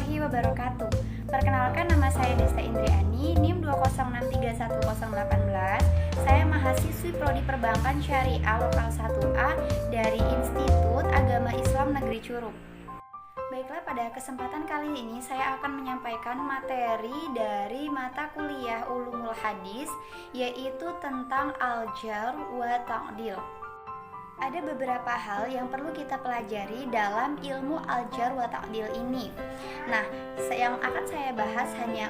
warahmatullahi wabarakatuh. Perkenalkan, nama saya Desta Indriani, NIM 206331018. Saya mahasiswi Prodi Perbankan Syariah Lokal 1A dari Institut Agama Islam Negeri Curup. Baiklah, pada kesempatan kali ini saya akan menyampaikan materi dari mata kuliah Ulumul Hadis, yaitu tentang Al-Jar wa Ta'dil. Ada beberapa hal yang perlu kita pelajari dalam ilmu Al-Jar wa Ta'dil ini. Nah, yang akan saya bahas hanya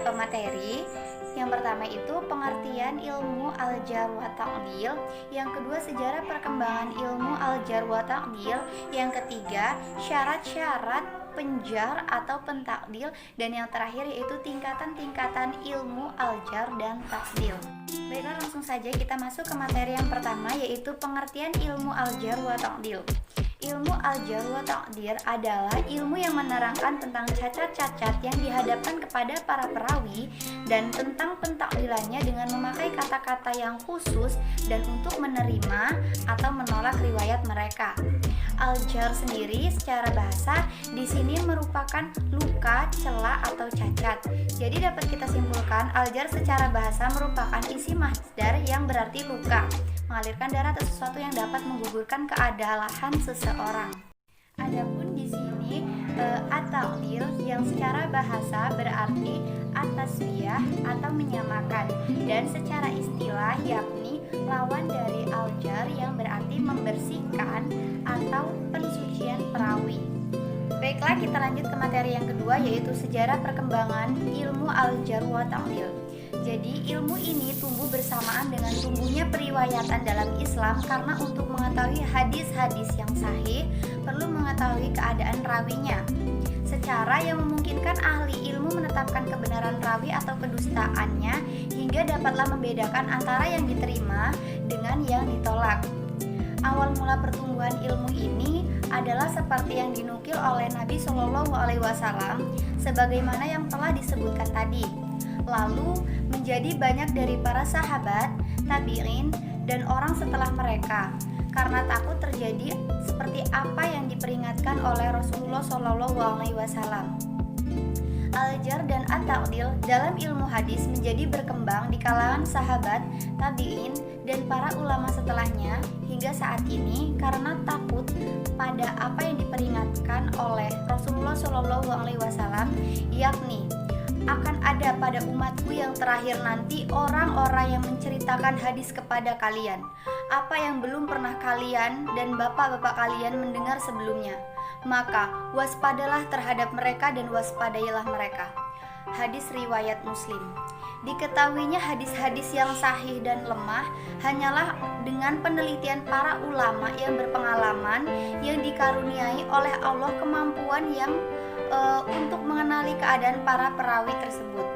4 materi. Yang pertama itu pengertian ilmu Al-Jar wa Ta'dil, yang kedua sejarah perkembangan ilmu Al-Jar wa Ta'dil, yang ketiga syarat-syarat penjar atau pentakdil, dan yang terakhir yaitu tingkatan-tingkatan ilmu Al-Jar dan Ta'dil. Baiklah, langsung saja kita masuk ke materi yang pertama, yaitu pengertian ilmu Al-Jar wa Ta'dil. Ilmu Al-Jar wa Ta'dil adalah ilmu yang menerangkan tentang cacat-cacat yang dihadapkan kepada para perawi dan tentang pentakdilannya dengan memakai kata-kata yang khusus dan untuk menerima atau menolak riwayat mereka. Al-Jar sendiri secara bahasa di sini merupakan luka, celah atau cacat. Jadi dapat kita simpulkan Al-Jar secara bahasa merupakan isi masdar yang berarti luka, mengalirkan darah atau sesuatu yang dapat menggugurkan keadalan seseorang. Adapun di sini at-ta'dil yang secara bahasa berarti at-taswiyah atau menyamakan, dan secara istilah yakni lawan dari al-jar yang berarti membersihkan atau pensucian perawi. Baiklah, kita lanjut ke materi yang kedua, yaitu sejarah perkembangan ilmu Al-Jar wa Ta'dil. Jadi ilmu ini tumbuh bersamaan dengan tumbuhnya periwayatan dalam Islam, karena untuk mengetahui hadis-hadis yang sahih perlu mengetahui keadaan rawinya, secara yang memungkinkan ahli ilmu menetapkan kebenaran rawi atau kedustaannya, hingga dapatlah membedakan antara yang diterima dengan yang ditolak. Awal mula pertumbuhan ilmu ini adalah seperti yang dinukil oleh Nabi Shallallahu Alaihi Wasallam, sebagaimana yang telah disebutkan tadi. Lalu menjadi banyak dari para sahabat, tabi'in, dan orang setelah mereka, karena takut terjadi seperti apa yang diperingatkan oleh Rasulullah Shallallahu Alaihi Wasallam. Al-Jar dan At-Ta'dil dalam ilmu hadis menjadi berkembang di kalangan sahabat, tabi'in, dan para ulama setelahnya hingga saat ini karena takut pada apa yang diperingatkan oleh Rasulullah Shallallahu Alaihi Wasallam, yakni akan ada pada umatku yang terakhir nanti orang-orang yang menceritakan hadis kepada kalian apa yang belum pernah kalian dan bapak-bapak kalian mendengar sebelumnya. Maka waspadalah terhadap mereka dan waspadailah mereka. Hadis riwayat Muslim. Diketahuinya hadis-hadis yang sahih dan lemah hanyalah dengan penelitian para ulama yang berpengalaman, yang dikaruniai oleh Allah kemampuan yang untuk mengenali keadaan para perawi tersebut.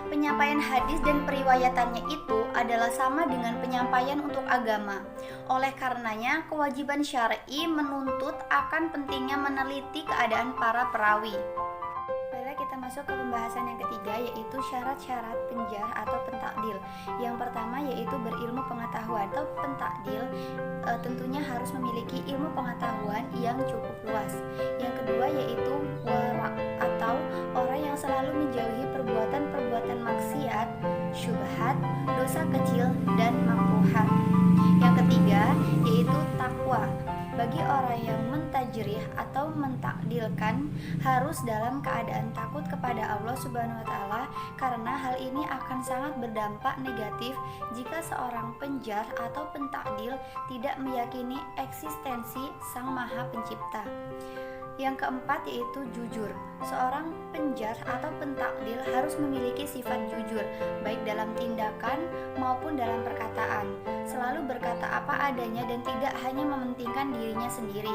Penyampaian hadis dan periwayatannya itu adalah sama dengan penyampaian untuk agama. Oleh karenanya, kewajiban syar'i menuntut akan pentingnya meneliti keadaan para perawi. Baiklah, kita masuk ke pembahasan yang ketiga, yaitu syarat-syarat penjar atau pentakdil. Yang pertama yaitu berilmu pengetahuan atau pentakdil tentunya harus memiliki ilmu pengetahuan yang cukup luas. Yang kedua yaitu wara' atau orang yang selalu menjauhi perbuatan-perbuatan maksiat, syubhat, dosa kecil, dan makruhat. Yang ketiga yaitu takwa. Bagi orang yang mentajrih atau mentakdilkan harus dalam keadaan takut kepada Allah Subhanahu wa taala, karena hal ini akan sangat berdampak negatif jika seorang penjar atau pentakdil tidak meyakini eksistensi Sang Maha Pencipta. Yang keempat yaitu jujur. Seorang penjar atau pentakdil harus memiliki sifat jujur, baik dalam tindakan maupun dalam perkataan. Selalu berkata apa adanya dan tidak hanya mementingkan dirinya sendiri.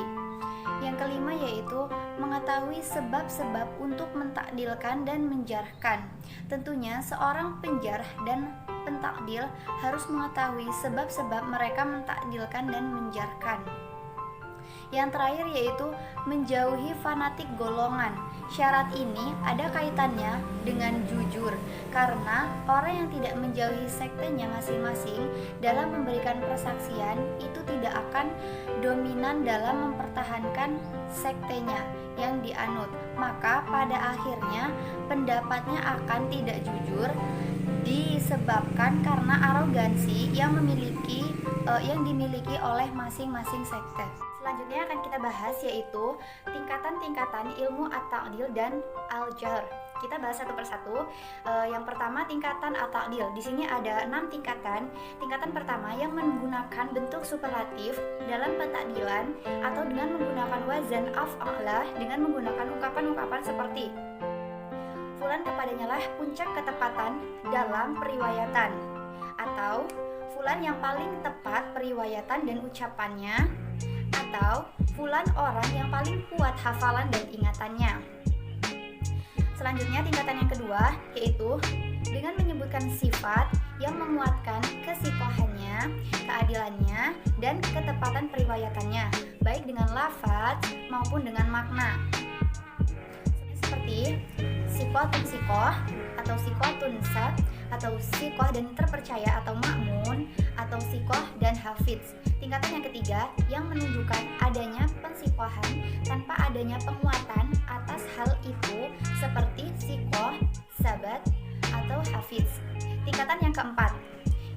Yang kelima yaitu mengetahui sebab-sebab untuk mentakdilkan dan menjarhkan. Tentunya seorang penjar dan pentakdil harus mengetahui sebab-sebab mereka mentakdilkan dan menjarhkan. Yang terakhir yaitu menjauhi fanatik golongan. Syarat ini ada kaitannya dengan jujur, karena orang yang tidak menjauhi sektenya masing-masing dalam memberikan persaksian itu tidak akan dominan dalam mempertahankan sektenya yang dianut. Maka pada akhirnya pendapatnya akan tidak jujur disebabkan karena arogansi yang dimiliki oleh masing-masing sekte. Selanjutnya akan kita bahas yaitu tingkatan-tingkatan ilmu at-ta'dil dan al-jahr. Kita bahas satu persatu. Yang pertama tingkatan at-ta'dil. Di sini ada 6 tingkatan. Tingkatan pertama yang menggunakan bentuk superlatif dalam pentakdilan atau dengan menggunakan wazan af'ala dengan menggunakan ungkapan-ungkapan seperti fulan kepadanya lah puncak ketepatan dalam periwayatan, atau fulan yang paling tepat periwayatan dan ucapannya, atau fulan orang yang paling kuat hafalan dan ingatannya. Selanjutnya tingkatan yang kedua yaitu dengan menyebutkan sifat yang menguatkan kesikohannya, keadilannya, dan ketepatan periwayatannya, baik dengan lafaz maupun dengan makna. Seperti sikotun sikoh atau sikotun sab atau sikoh dan terpercaya atau makmun atau sikoh dan hafiz. Tingkatan yang ketiga yang menunjukkan adanya pensikohan tanpa adanya penguatan atas hal itu seperti sikoh, sabat atau hafiz. Tingkatan yang keempat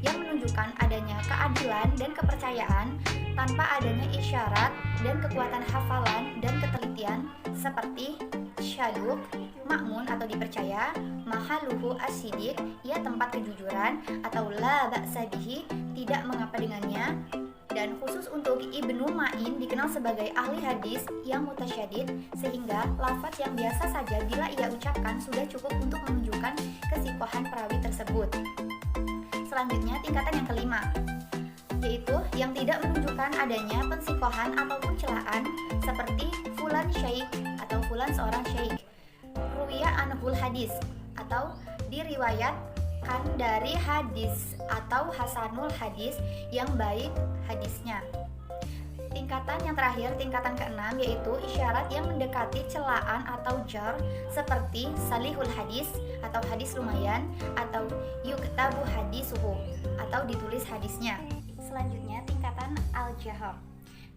yang menunjukkan adanya keadilan dan kepercayaan tanpa adanya isyarat dan kekuatan hafalan dan ketelitian seperti syaduk, makmun atau dipercaya, mahaluhu asidik, ia tempat kejujuran, atau la ba'sa bihi, tidak mengapa dengannya. Dan khusus untuk Ibnu Ma'in dikenal sebagai ahli hadis yang mutasyadid, sehingga lafaz yang biasa saja bila ia ucapkan sudah cukup untuk menunjukkan kesikohan perawi tersebut. Selanjutnya tingkatan yang kelima, yaitu yang tidak menunjukkan adanya pensikohan ataupun celaan seperti fulan syaikh atau fulan seorang syaikh, ruwiya anhul hadis atau diriwayatkan dari hadis atau hasanul hadis yang baik hadisnya. Tingkatan yang terakhir, tingkatan keenam, yaitu isyarat yang mendekati celaan atau jar seperti salihul hadis atau hadis lumayan atau yuktabu hadisuhu atau ditulis hadisnya. Selanjutnya tingkatan al-jahr.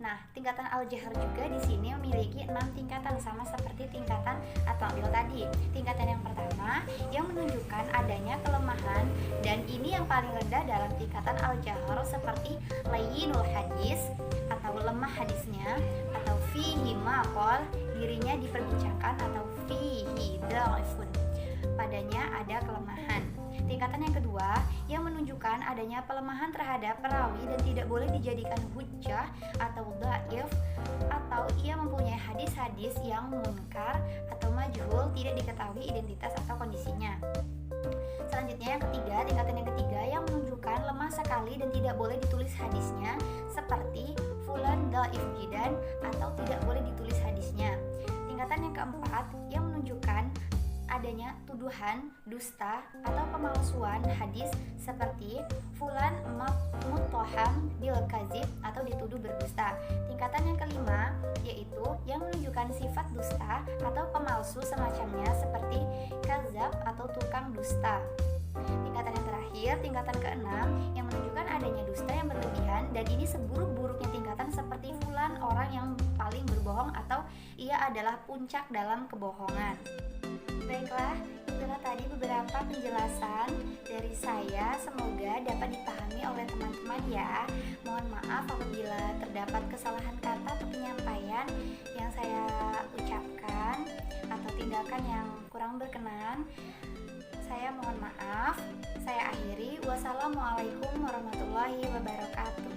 Nah, tingkatan al-jahr juga di sini memiliki 6 tingkatan sama seperti tingkatan at-ta'dil tadi. Tingkatan yang pertama yang menunjukkan adanya kelemahan, dan ini yang paling rendah dalam tingkatan al-jahr seperti layyinul hadis atau lemah hadisnya, atau fihi maqal, dirinya diperbincangkan, atau fihi dhaifun, padanya ada kelemahan. Tingkatan yang kedua yang menunjukkan adanya pelemahan terhadap perawi dan tidak boleh dijadikan hujjah atau dhaif, atau ia mempunyai hadis-hadis yang munkar atau majhul, tidak diketahui identitas atau kondisinya. Selanjutnya yang ketiga, tingkatan yang ketiga yang menunjukkan lemah sekali dan tidak boleh ditulis hadisnya seperti fulan dhaif jidan atau tidak boleh ditulis hadisnya. Tingkatan yang keempat yang menunjukkan adanya tuduhan dusta atau pemalsuan hadis seperti fulan muttaham bil kadzib atau dituduh berdusta. Tingkatan yang kelima yaitu yang menunjukkan sifat dusta atau pemalsu semacamnya seperti kadzab atau tukang dusta. Tingkatan yang terakhir, tingkatan keenam yang menunjukkan adanya dusta yang berlebihan, dan ini seburuk-buruknya tingkatan seperti fulan orang yang paling berbohong atau ia adalah puncak dalam kebohongan. Baiklah, itulah tadi beberapa penjelasan dari saya, semoga dapat dipahami oleh teman-teman ya. Mohon maaf apabila terdapat kesalahan kata atau penyampaian yang saya ucapkan atau tindakan yang kurang berkenan. Saya mohon maaf. Saya akhiri. Wassalamualaikum warahmatullahi wabarakatuh.